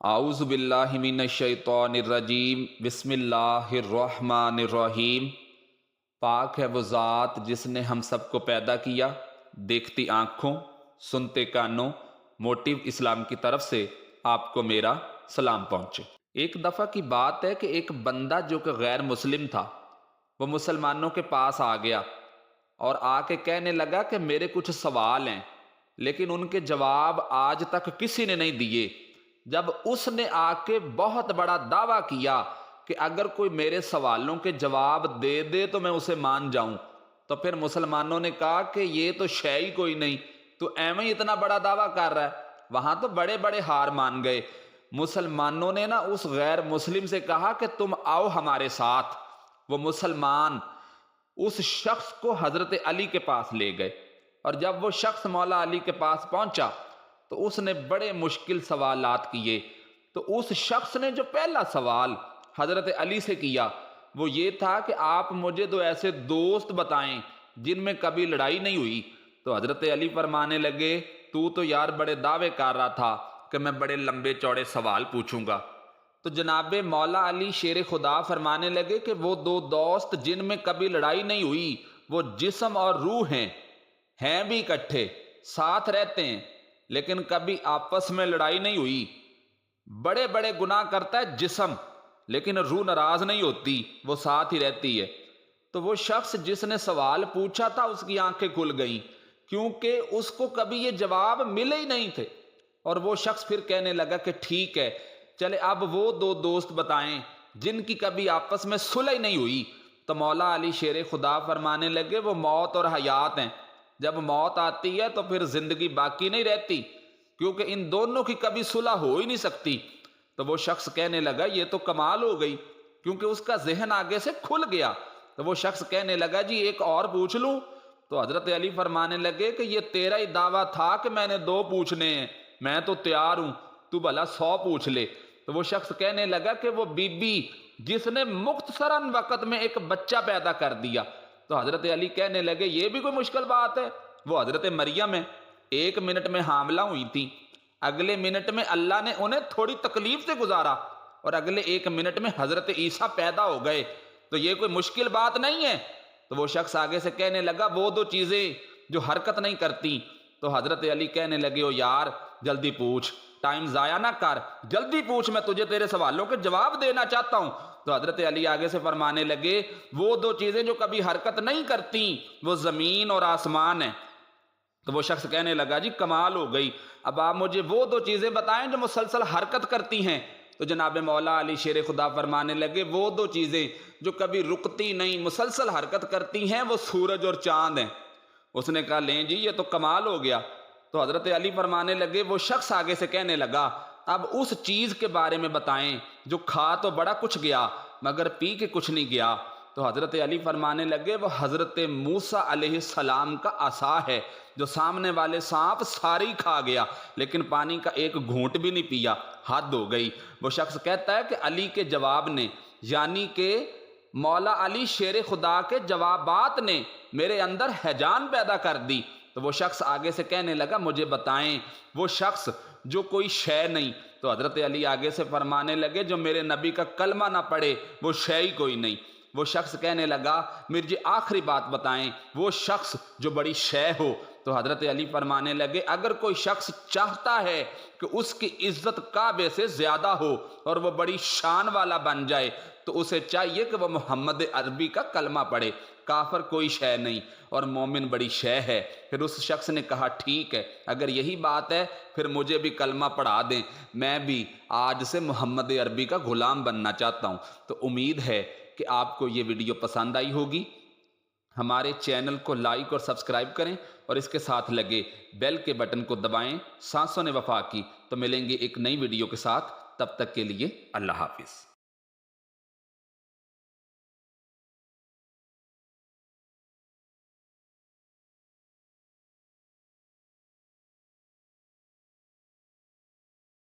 اعوذ باللہ من الشیطان الرجیم بسم اللہ الرحمن الرحیم۔ پاک ہے وہ ذات جس نے ہم سب کو پیدا کیا، دیکھتی آنکھوں سنتے کانوں۔ موٹیو اسلام کی طرف سے آپ کو میرا سلام پہنچے۔ ایک دفعہ کی بات ہے کہ ایک بندہ جو کہ غیر مسلم تھا، وہ مسلمانوں کے پاس آ گیا اور آ کے کہنے لگا کہ میرے کچھ سوال ہیں، لیکن ان کے جواب آج تک کسی نے نہیں دیے۔ جب اس نے آ کے بہت بڑا دعویٰ کیا کہ اگر کوئی میرے سوالوں کے جواب دے دے تو میں اسے مان جاؤں، تو پھر مسلمانوں نے کہا کہ یہ تو شے ہی کوئی نہیں، تو ایویں ہی اتنا بڑا دعویٰ کر رہا ہے۔ وہاں تو بڑے بڑے ہار مان گئے۔ مسلمانوں نے اس غیر مسلم سے کہا کہ تم آؤ ہمارے ساتھ۔ وہ مسلمان اس شخص کو حضرت علی کے پاس لے گئے، اور جب وہ شخص مولا علی کے پاس پہنچا تو اس نے بڑے مشکل سوالات کیے۔ تو اس شخص نے جو پہلا سوال حضرت علی سے کیا وہ یہ تھا کہ آپ مجھے دو ایسے دوست بتائیں جن میں کبھی لڑائی نہیں ہوئی۔ تو حضرت علی فرمانے لگے، تو یار بڑے دعوے کر رہا تھا کہ میں بڑے لمبے چوڑے سوال پوچھوں گا۔ تو جناب مولا علی شیر خدا فرمانے لگے کہ وہ دو دوست جن میں کبھی لڑائی نہیں ہوئی وہ جسم اور روح ہیں بھی اکٹھے، ساتھ رہتے ہیں، لیکن کبھی آپس میں لڑائی نہیں ہوئی۔ بڑے بڑے گناہ کرتا ہے جسم، لیکن روح ناراض نہیں ہوتی، وہ ساتھ ہی رہتی ہے۔ تو وہ شخص جس نے سوال پوچھا تھا اس کی آنکھیں کھل گئیں، کیونکہ اس کو کبھی یہ جواب ملے ہی نہیں تھے۔ اور وہ شخص پھر کہنے لگا کہ ٹھیک ہے، چلے اب وہ دو دوست بتائیں جن کی کبھی آپس میں صلح ہی نہیں ہوئی۔ تو مولا علی شیر خدا فرمانے لگے، وہ موت اور حیات ہیں۔ جب موت آتی ہے تو پھر زندگی باقی نہیں رہتی، کیونکہ ان دونوں کی کبھی صلح ہو ہی نہیں سکتی۔ تو وہ شخص کہنے لگا یہ تو کمال ہو گئی، کیونکہ اس کا ذہن آگے سے کھل گیا۔ تو وہ شخص کہنے لگا جی ایک اور پوچھ لوں؟ تو حضرت علی فرمانے لگے کہ یہ تیرا ہی دعویٰ تھا کہ میں نے دو پوچھنے ہیں، میں تو تیار ہوں، تو بھلا 100 پوچھ لے۔ تو وہ شخص کہنے لگا کہ وہ بی بی جس نے مختصراً وقت میں ایک بچہ پیدا کر دیا۔ تو حضرت علی کہنے لگے یہ بھی کوئی مشکل بات ہے؟ وہ حضرت مریم ہے، 1 منٹ میں حاملہ ہوئی تھی، اگلے منٹ میں اللہ نے انہیں تھوڑی تکلیف سے گزارا، اور اگلے 1 منٹ میں حضرت عیسیٰ پیدا ہو گئے، تو یہ کوئی مشکل بات نہیں ہے۔ تو وہ شخص آگے سے کہنے لگا وہ دو چیزیں جو حرکت نہیں کرتی۔ تو حضرت علی کہنے لگے او یار جلدی پوچھ، ٹائم ضائع نہ کر، جلدی پوچھ، میں تجھے تیرے سوالوں کے جواب دینا چاہتا ہوں۔ تو حضرت علی آگے سے فرمانے لگے وہ دو چیزیں جو کبھی حرکت نہیں کرتی وہ زمین اور آسمان ہیں۔ تو وہ شخص کہنے لگا جی کمال ہو گئی، اب آپ مجھے وہ دو چیزیں بتائیں جو مسلسل حرکت کرتی ہیں۔ تو جناب مولا علی شیر خدا فرمانے لگے وہ دو چیزیں جو کبھی رکتی نہیں مسلسل حرکت کرتی ہیں وہ سورج اور چاند ہیں۔ اس نے کہا لیں جی یہ تو کمال ہو گیا۔ تو حضرت علی فرمانے لگے وہ شخص آگے سے کہنے لگا اب اس چیز کے بارے میں بتائیں جو کھا تو بڑا کچھ گیا مگر پی کے کچھ نہیں گیا۔ تو حضرت علی فرمانے لگے وہ حضرت موسیٰ علیہ السلام کا عصا ہے جو سامنے والے سانپ سارے ہی کھا گیا لیکن پانی کا ایک گھونٹ بھی نہیں پیا، حد ہو گئی۔ وہ شخص کہتا ہے کہ علی کے جواب نے، یعنی کہ مولا علی شیر خدا کے جوابات نے میرے اندر ہیجان پیدا کر دی۔ تو وہ شخص آگے سے کہنے لگا مجھے بتائیں وہ شخص جو کوئی شے نہیں۔ تو حضرت علی آگے سے فرمانے لگے جو میرے نبی کا کلمہ نہ پڑھے وہ شے ہی کوئی نہیں۔ وہ شخص کہنے لگا مجھے آخری بات بتائیں وہ شخص جو بڑی شے ہو۔ تو حضرت علی فرمانے لگے اگر کوئی شخص چاہتا ہے کہ اس کی عزت کعبے سے زیادہ ہو اور وہ بڑی شان والا بن جائے تو اسے چاہیے کہ وہ محمد عربی کا کلمہ پڑھے۔ کافر کوئی شے نہیں اور مومن بڑی شے ہے۔ پھر اس شخص نے کہا ٹھیک ہے، اگر یہی بات ہے پھر مجھے بھی کلمہ پڑھا دیں، میں بھی آج سے محمد عربی کا غلام بننا چاہتا ہوں۔ تو امید ہے کہ آپ کو یہ ویڈیو پسند آئی ہوگی۔ ہمارے چینل کو لائک اور سبسکرائب کریں اور اس کے ساتھ لگے بیل کے بٹن کو دبائیں۔ سانسوں نے وفا کی، تو ملیں گے ایک نئی ویڈیو کے ساتھ، تب تک کے لیے اللہ حافظ۔